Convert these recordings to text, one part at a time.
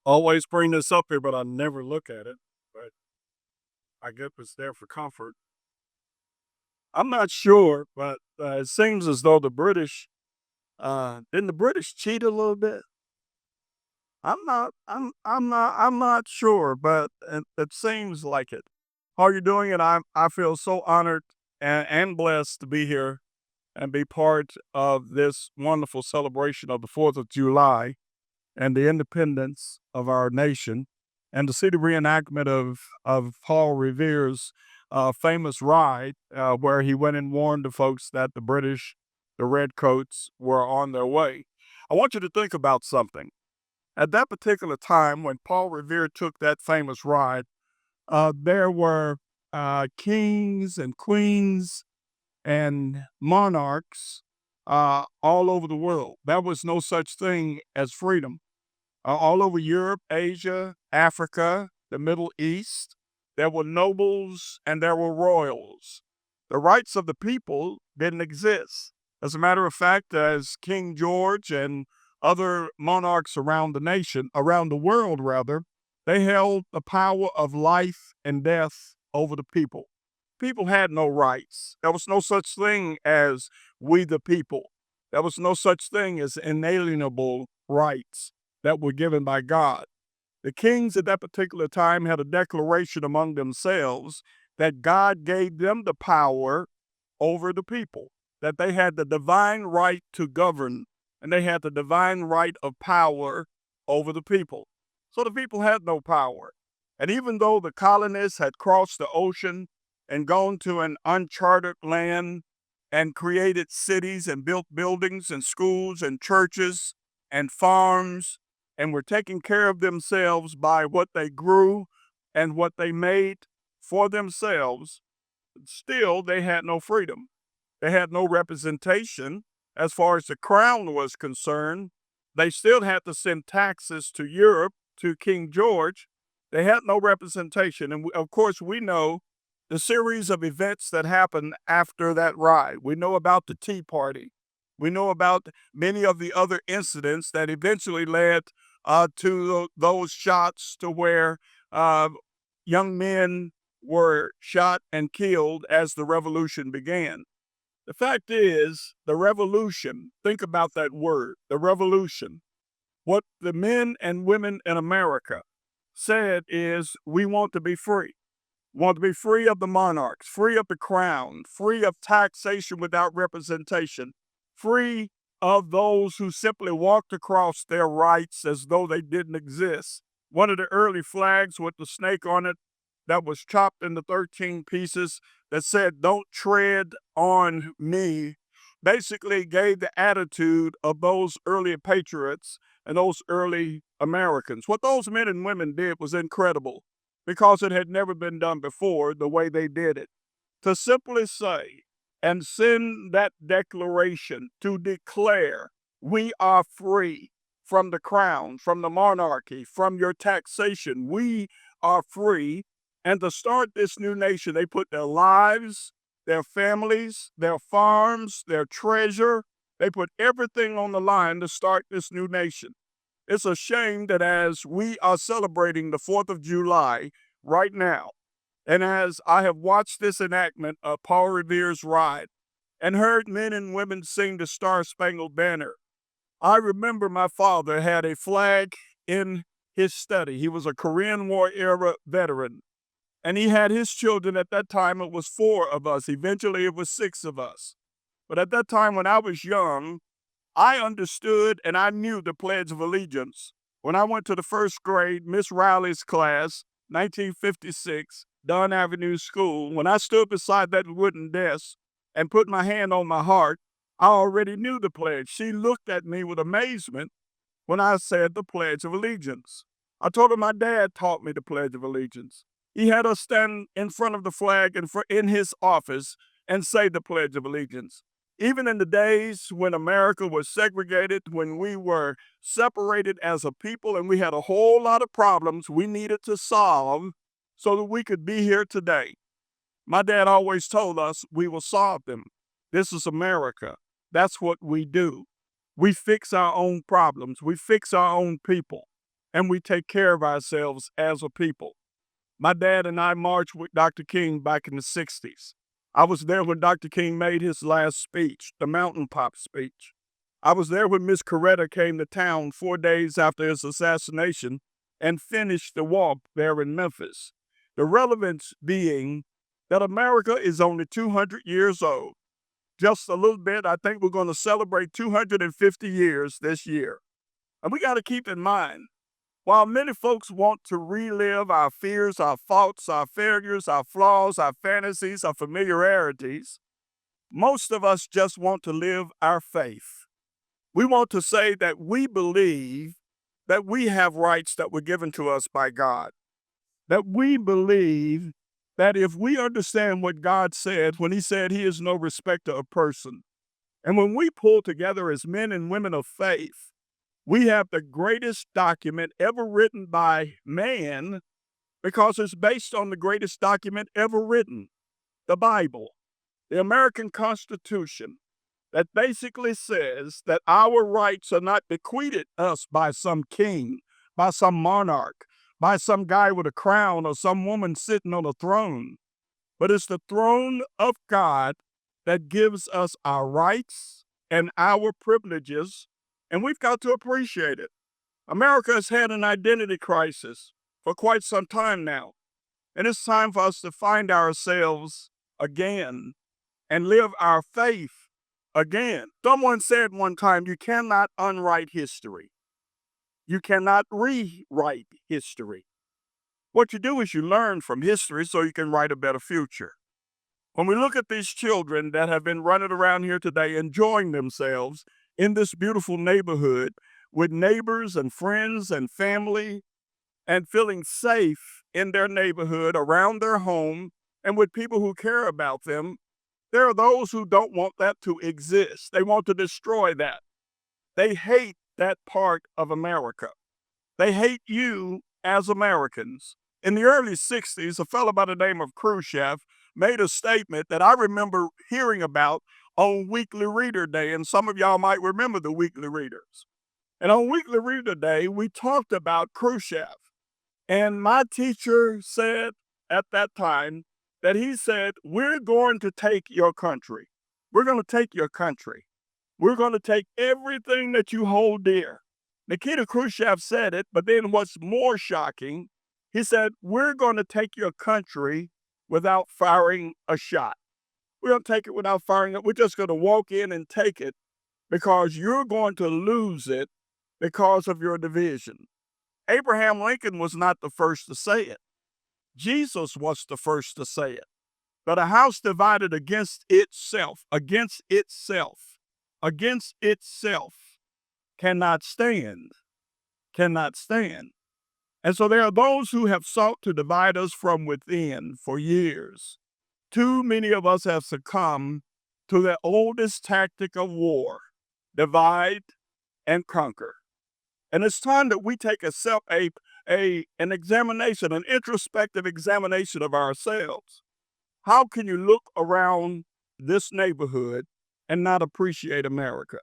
always bring this up here, but I never look at it. But I guess it's there for comfort. I'm not sure, but it seems as though the British didn't the British cheat a little bit. I'm not sure, but it seems like it. How are you doing? And I feel so honored and blessed to be here and be part of this wonderful celebration of the 4th of July and the independence of our nation, and to see the reenactment of Paul Revere's famous ride, where he went and warned the folks that the British, the Redcoats, were on their way. I want you to think about something. At that particular time, when Paul Revere took that famous ride, there were kings and queens and monarchs all over the world. There was no such thing as freedom all over Europe, Asia, Africa, the Middle East. There were nobles and there were royals. The rights of the people didn't exist. As a matter of fact, as King George and other monarchs around the nation, around the world rather, they held the power of life and death over the people. People had no rights. There was no such thing as we the people. There was no such thing as inalienable rights that were given by God. The kings at that particular time had a declaration among themselves that God gave them the power over the people, that they had the divine right to govern, and they had the divine right of power over the people. So the people had no power. And even though the colonists had crossed the ocean and gone to an uncharted land and created cities and built buildings and schools and churches and farms and were taking care of themselves by what they grew and what they made for themselves, still they had no freedom. They had no representation as far as the crown was concerned. They still had to send taxes to Europe, to King George. They had no representation. And of course, we know the series of events that happened after that ride. We know about the Tea Party. We know about many of the other incidents that eventually led to those shots to where young men were shot and killed as the revolution began. The fact is, the revolution, think about that word, the revolution. What the men and women in America said is, we want to be free. We want to be free of the monarchs, free of the crown, free of taxation without representation, free of those who simply walked across their rights as though they didn't exist. One of the early flags with the snake on it that was chopped into 13 pieces that said, "Don't tread on me," basically gave the attitude of those early patriots and those early Americans. What those men and women did was incredible because it had never been done before the way they did it. To simply say and send that declaration to declare we are free from the crown, from the monarchy, from your taxation. We are free. And to start this new nation, they put their lives, their families, their farms, their treasure, they put everything on the line to start this new nation. It's a shame that as we are celebrating the 4th of July right now, and as I have watched this enactment of Paul Revere's ride and heard men and women sing the Star Spangled Banner, I remember my father had a flag in his study. He was a Korean War era veteran, and he had his children. At that time, it was 4 of us. Eventually, it was 6 of us. But at that time, when I was young, I understood and I knew the Pledge of Allegiance. When I went to the first grade, Miss Riley's class, 1956, Dunn Avenue School, when I stood beside that wooden desk and put my hand on my heart, I already knew the pledge. She looked at me with amazement when I said the Pledge of Allegiance. I told her my dad taught me the Pledge of Allegiance. He had us stand in front of the flag in his office and say the Pledge of Allegiance. Even in the days when America was segregated, when we were separated as a people and we had a whole lot of problems we needed to solve so that we could be here today, my dad always told us we will solve them. This is America. That's what we do. We fix our own problems. We fix our own people. and we take care of ourselves as a people. My dad and I marched with Dr. King back in the 60s. I was there when Dr. King made his last speech, the Mountain Pop speech. I was there when Miss Coretta came to town 4 days after his assassination and finished the walk there in Memphis. The relevance being that America is only 200 years old. Just a little bit, I think we're going to celebrate 250 years this year. And we got to keep in mind, while many folks want to relive our fears, our faults, our failures, our flaws, our fantasies, our familiarities, most of us just want to live our faith. We want to say that we believe that we have rights that were given to us by God, that we believe that if we understand what God said when he said he is no respecter of person, and when we pull together as men and women of faith, we have the greatest document ever written by man because it's based on the greatest document ever written, the Bible, the American Constitution, that basically says that our rights are not bequeathed us by some king, by some monarch, by some guy with a crown or some woman sitting on a throne, but it's the throne of God that gives us our rights and our privileges, and we've got to appreciate it. America has had an identity crisis for quite some time now, and it's time for us to find ourselves again and live our faith again. Someone said one time, you cannot unwrite history. You cannot rewrite history. What you do is you learn from history so you can write a better future. When we look at these children that have been running around here today enjoying themselves in this beautiful neighborhood with neighbors and friends and family and feeling safe in their neighborhood, around their home, and with people who care about them, there are those who don't want that to exist. They want to destroy that. They hate that part of America. They hate you as Americans. In the early 60s, a fellow by the name of Khrushchev made a statement that I remember hearing about on Weekly Reader Day, and some of y'all might remember the Weekly Readers. And on Weekly Reader Day, we talked about Khrushchev. And my teacher said at that time that he said, we're going to take your country. We're going to take your country. We're going to take everything that you hold dear. Nikita Khrushchev said it, but then what's more shocking, he said, we're going to take your country without firing a shot. We're going to take it without firing it. We're just going to walk in and take it because you're going to lose it because of your division. Abraham Lincoln was not the first to say it. Jesus was the first to say it. But a house divided against itself, cannot stand, cannot stand. And so there are those who have sought to divide us from within for years. Too many of us have succumbed to the oldest tactic of war, divide and conquer. And it's time that we take an examination, an introspective examination of ourselves. How can you look around this neighborhood and not appreciate America?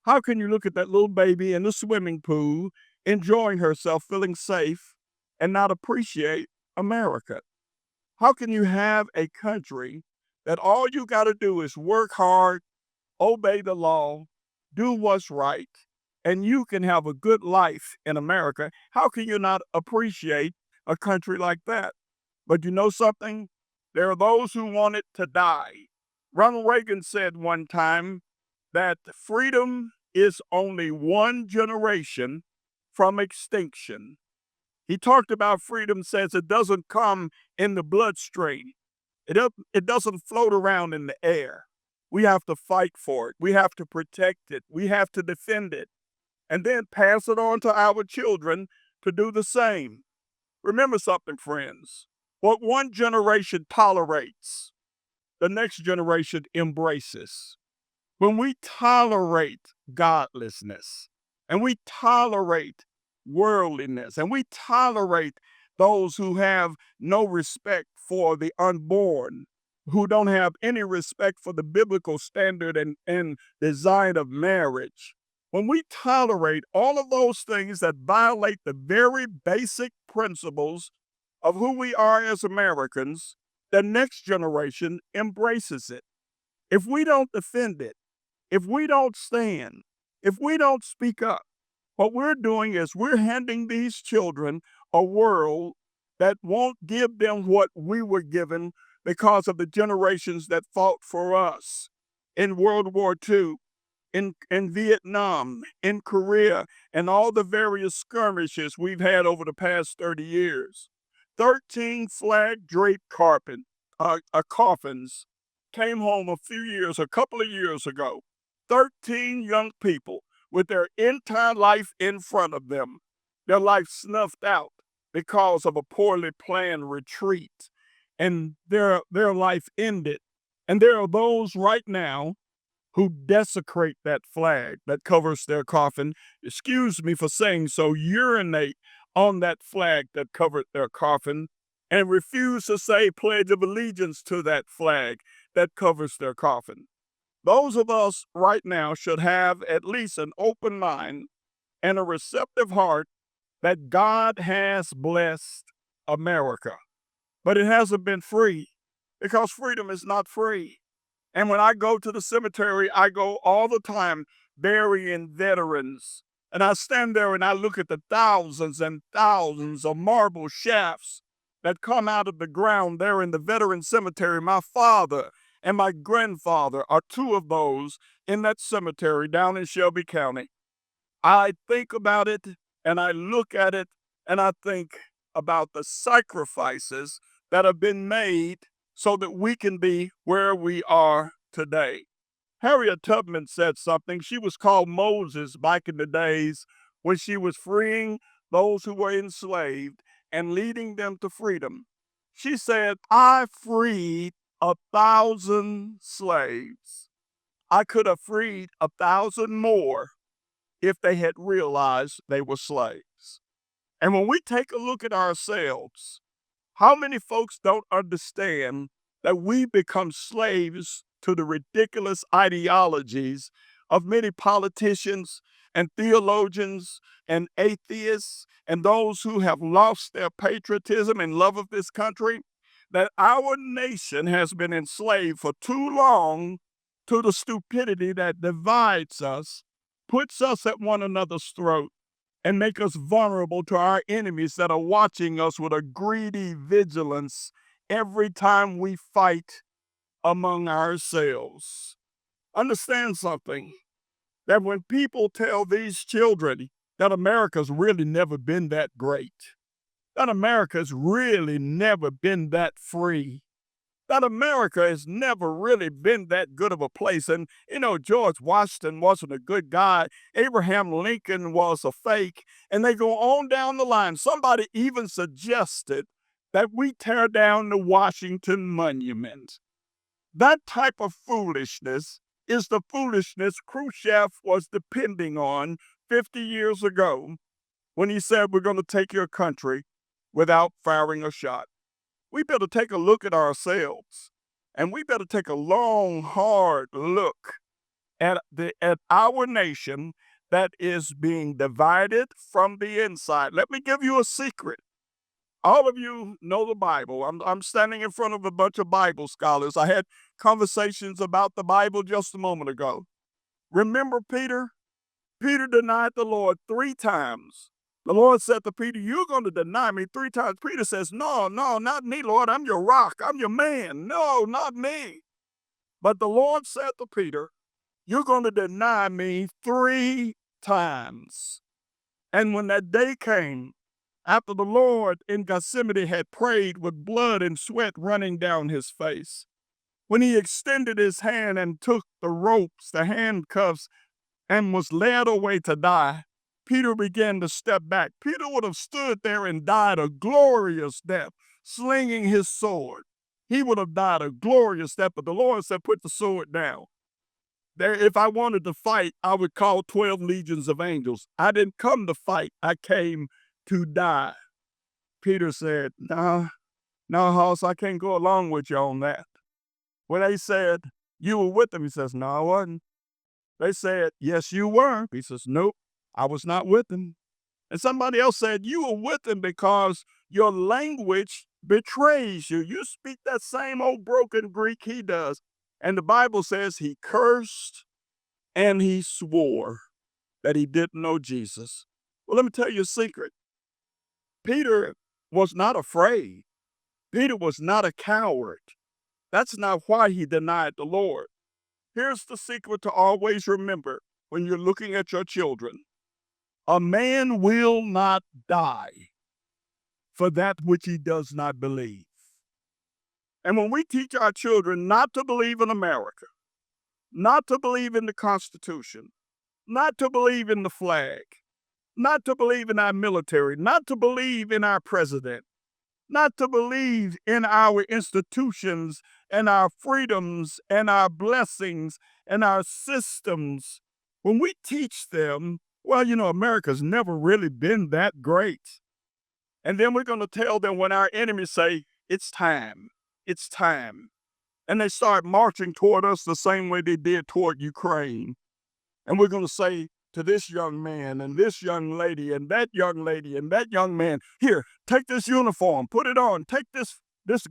How can you look at that little baby in the swimming pool, enjoying herself, feeling safe, and not appreciate America? How can you have a country that all you got to do is work hard, obey the law, do what's right, and you can have a good life in America? How can you not appreciate a country like that? But you know something? There are those who want it to die. Ronald Reagan said one time that freedom is only one generation from extinction. He talked about freedom, says it doesn't come in the bloodstream. It doesn't float around in the air. We have to fight for it. We have to protect it. We have to defend it. And then pass it on to our children to do the same. Remember something, friends. What one generation tolerates, the next generation embraces. When we tolerate godlessness, and we tolerate worldliness, and we tolerate those who have no respect for the unborn, who don't have any respect for the biblical standard and design of marriage, when we tolerate all of those things that violate the very basic principles of who we are as Americans, the next generation embraces it. If we don't defend it, if we don't stand, if we don't speak up, what we're doing is we're handing these children a world that won't give them what we were given because of the generations that fought for us in World War II, in Vietnam, in Korea, and all the various skirmishes we've had over the past 30 years. 13 flag draped coffins came home a couple of years ago. 13 young people with their entire life in front of them, their life snuffed out because of a poorly planned retreat, and their life ended. And there are those right now who desecrate that flag that covers their coffin. Excuse me for saying so, urinate on that flag that covered their coffin and refuse to say Pledge of Allegiance to that flag that covers their coffin. Those of us right now should have at least an open mind and a receptive heart that God has blessed America. But it hasn't been free because freedom is not free. And when I go to the cemetery, I go all the time burying veterans. And I stand there and I look at the thousands and thousands of marble shafts that come out of the ground there in the veteran cemetery. My father and my grandfather are two of those in that cemetery down in Shelby County. I think about it and I look at it and I think about the sacrifices that have been made so that we can be where we are today. Harriet Tubman said something. She was called Moses back in the days when she was freeing those who were enslaved and leading them to freedom. She said, I freed 1,000 slaves. I could have freed 1,000 more if they had realized they were slaves. And when we take a look at ourselves, how many folks don't understand that we become slaves to the ridiculous ideologies of many politicians and theologians and atheists and those who have lost their patriotism and love of this country? That our nation has been enslaved for too long to the stupidity that divides us, puts us at one another's throat, and make us vulnerable to our enemies that are watching us with a greedy vigilance every time we fight among ourselves. Understand something, that when people tell these children that America's really never been that great, that America's really never been that free, that America has never really been that good of a place. And, George Washington wasn't a good guy. Abraham Lincoln was a fake. And they go on down the line. Somebody even suggested that we tear down the Washington Monument. That type of foolishness is the foolishness Khrushchev was depending on 50 years ago when he said we're going to take your country without firing a shot. We better take a look at ourselves, and we better take a long, hard look at our nation that is being divided from the inside. Let me give you a secret. All of you know the Bible. I'm standing in front of a bunch of Bible scholars. I had conversations about the Bible just a moment ago. Remember Peter? Peter denied the Lord 3 times. The Lord said to Peter, you're going to deny me 3 times. Peter says, no, not me, Lord. I'm your rock. I'm your man. No, not me. But the Lord said to Peter, you're going to deny me 3 times. And when that day came, after the Lord in Gethsemane had prayed with blood and sweat running down his face, when he extended his hand and took the ropes, the handcuffs, and was led away to die, Peter began to step back. Peter would have stood there and died a glorious death, slinging his sword. He would have died a glorious death, but the Lord said, put the sword down. If I wanted to fight, I would call 12 legions of angels. I didn't come to fight. I came to die. Peter said, no, Hoss, I can't go along with you on that. When they said, you were with them, he says, no, I wasn't. They said, yes, you were. He says, nope, I was not with him. And somebody else said, you were with him because your language betrays you. You speak that same old broken Greek he does. And the Bible says he cursed and he swore that he didn't know Jesus. Well, let me tell you a secret. Peter was not afraid. Peter was not a coward. That's not why he denied the Lord. Here's the secret to always remember when you're looking at your children. A man will not die for that which he does not believe. And when we teach our children not to believe in America, not to believe in the Constitution, not to believe in the flag, not to believe in our military, not to believe in our president, not to believe in our institutions and our freedoms and our blessings and our systems, when we teach them, well, America's never really been that great. And then we're going to tell them when our enemies say, it's time, it's time. And they start marching toward us the same way they did toward Ukraine. And we're going to say to this young man and this young lady and that young lady and that young man, here, take this uniform, put it on, take this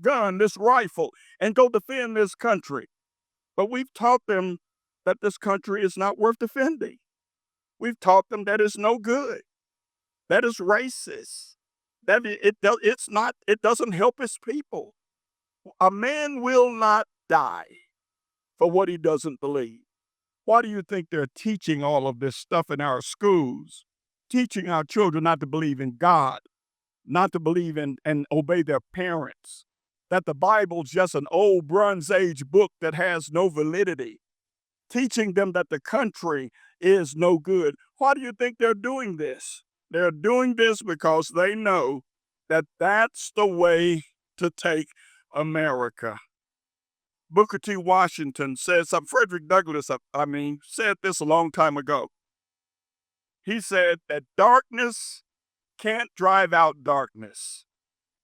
gun, this rifle, and go defend this country. But we've taught them that this country is not worth defending. We've taught them that it's no good, that it's racist, that it doesn't help its people. A man will not die for what he doesn't believe. Why do you think they're teaching all of this stuff in our schools? Teaching our children not to believe in God, not to believe in and obey their parents, that the Bible's just an old Bronze Age book that has no validity, teaching them that the country is no good. Why do you think they're doing this? They're doing this because they know that that's the way to take America. Booker T. Washington says, Frederick Douglass, said this a long time ago. He said that darkness can't drive out darkness.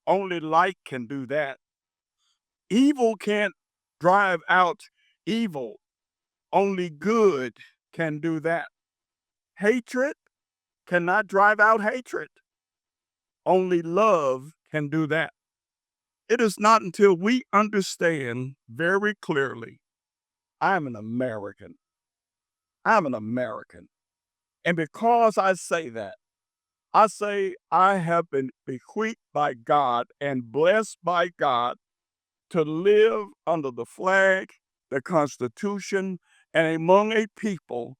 Only light can do that. Evil can't drive out evil. Only good can do that. Hatred cannot drive out hatred. Only love can do that. It is not until we understand very clearly, I'm an American. I'm an American. And because I say that, I say I have been bequeathed by God and blessed by God to live under the flag, the Constitution, and among a people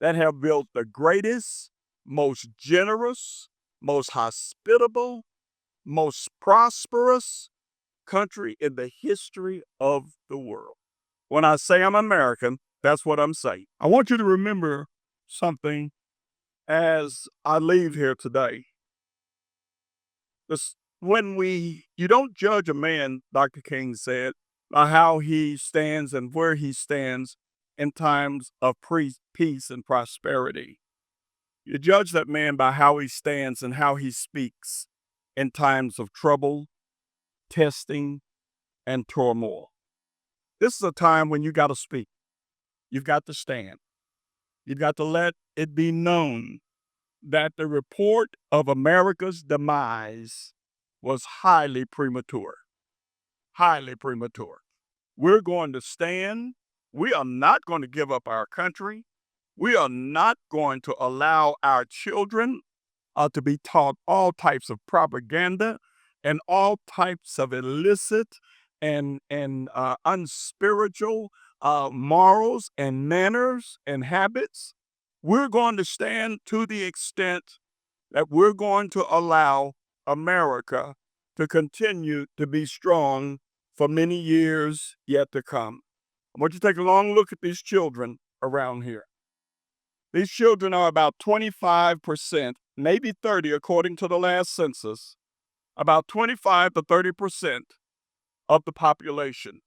that have built the greatest, most generous, most hospitable, most prosperous country in the history of the world. When I say I'm American, that's what I'm saying. I want you to remember something as I leave here today. You don't judge a man, Dr. King said, by how he stands and where he stands in times of peace and prosperity. You judge that man by how he stands and how he speaks in times of trouble, testing, and turmoil. This is a time when you got to speak. You've got to stand. You've got to let it be known that the report of America's demise was highly premature. Highly premature. We're going to stand. We are not going to give up our country. We are not going to allow our children to be taught all types of propaganda and all types of illicit and unspiritual morals and manners and habits. We're going to stand to the extent that we're going to allow America to continue to be strong for many years yet to come. I want you to take a long look at these children around here. These children are about 25%, maybe 30 according to the last census, about 25 to 30% of the population.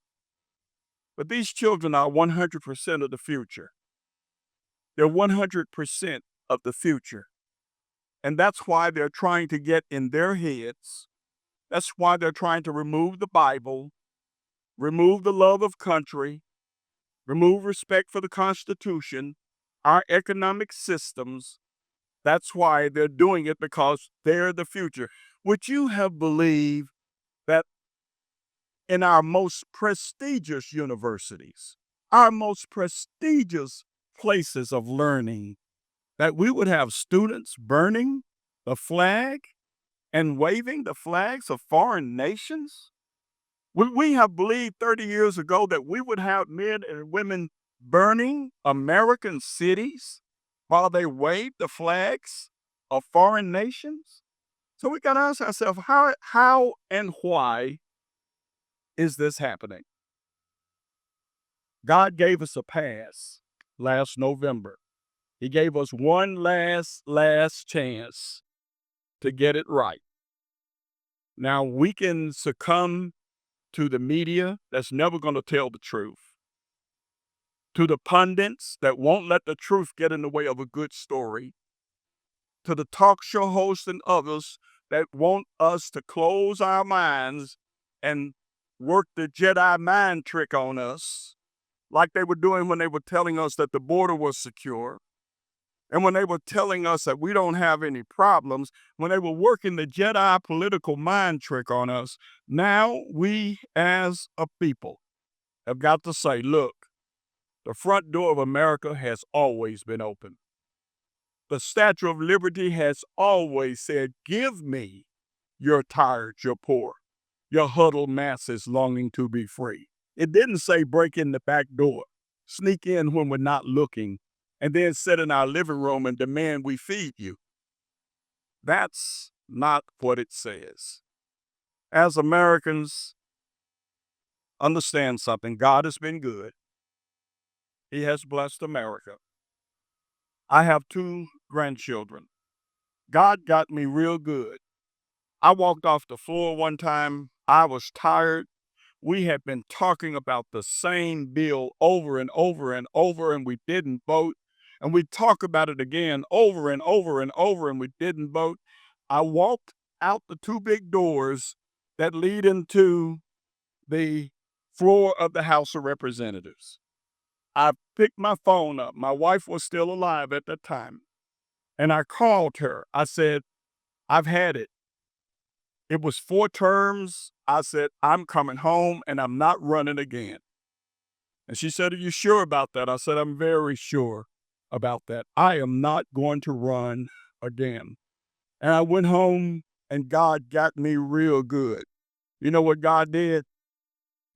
But these children are 100% of the future. They're 100% of the future. And that's why they're trying to get in their heads. That's why they're trying to remove the Bible, remove the love of country, remove respect for the Constitution, our economic systems. That's why they're doing it, because they're the future. Would you have believed that in our most prestigious universities, our most prestigious places of learning, that we would have students burning the flag and waving the flags of foreign nations? Would we have believed 30 years ago that we would have men and women burning American cities while they wave the flags of foreign nations? So we got to ask ourselves, how and why is this happening? God gave us a pass last November. He gave us one last chance to get it right. Now we can succumb to the media that's never going to tell the truth, to the pundits that won't let the truth get in the way of a good story, to the talk show hosts and others that want us to close our minds and work the Jedi mind trick on us, like they were doing when they were telling us that the border was secure, and when they were telling us that we don't have any problems, when they were working the Jedi political mind trick on us. Now we as a people have got to say, look, the front door of America has always been open. The Statue of Liberty has always said, give me your tired, your poor, your huddled masses longing to be free. It didn't say break in the back door, sneak in when we're not looking, and then sit in our living room and demand we feed you. That's not what it says. As Americans, understand something. God has been good. He has blessed America. I have 2 grandchildren. God got me real good. I walked off the floor one time. I was tired. We had been talking about the same bill over and over and over, and we didn't vote. And we talk about it again over and over and over, and we didn't vote. I walked out the 2 big doors that lead into the floor of the House of Representatives. I picked my phone up. My wife was still alive at that time. And I called her. I said, I've had it. It was 4 terms. I said, I'm coming home and I'm not running again. And she said, are you sure about that? I said, I'm very sure about that. I am not going to run again. And I went home and God got me real good. You know what God did?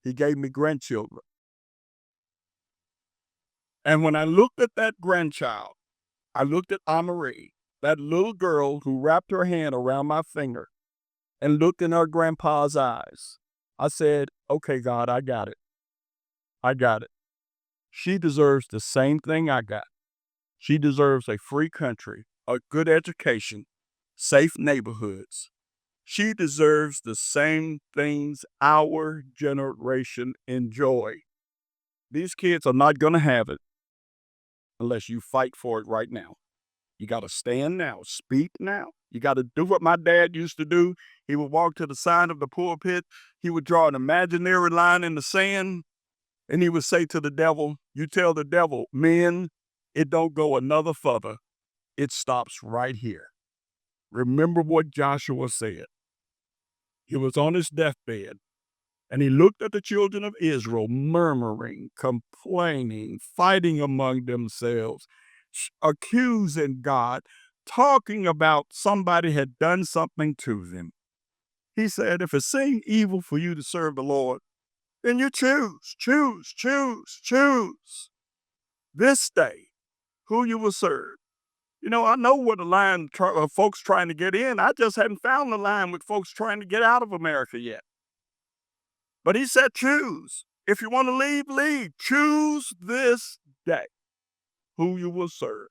He gave me grandchildren. And when I looked at that grandchild, I looked at Amarie, that little girl who wrapped her hand around my finger and looked in her grandpa's eyes. I said, okay, God, I got it. I got it. She deserves the same thing I got. She deserves a free country, a good education, safe neighborhoods. She deserves the same things our generation enjoy. These kids are not going to have it unless you fight for it right now. You got to stand now, speak now. You got to do what my dad used to do. He would walk to the side of the pulpit. He would draw an imaginary line in the sand, and he would say to the devil, you tell the devil, men, it don't go another further. It stops right here. Remember what Joshua said. He was on his deathbed, and he looked at the children of Israel murmuring, complaining, fighting among themselves, accusing God, talking about somebody had done something to them. He said, if it seems evil for you to serve the Lord, then you choose this day who you will serve. You know, I know what the line of folks trying to get in. I just hadn't found the line with folks trying to get out of America yet. But he said, choose. If you want to leave, leave. Choose this day who you will serve.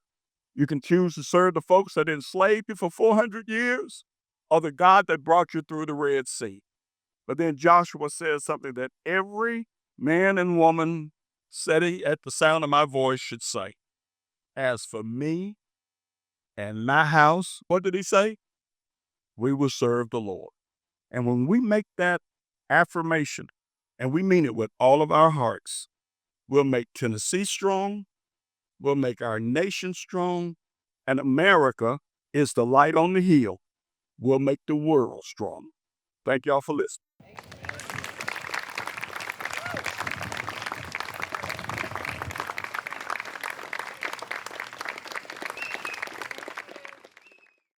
You can choose to serve the folks that enslaved you for 400 years or the God that brought you through the Red Sea. But then Joshua says something that every man and woman sitting at the sound of my voice should say. As for me and my house, what did he say? We will serve the Lord. And when we make that affirmation, and we mean it with all of our hearts, we'll make Tennessee strong, will make our nation strong, and America is the light on the hill. Will make the world strong. Thank y'all for listening.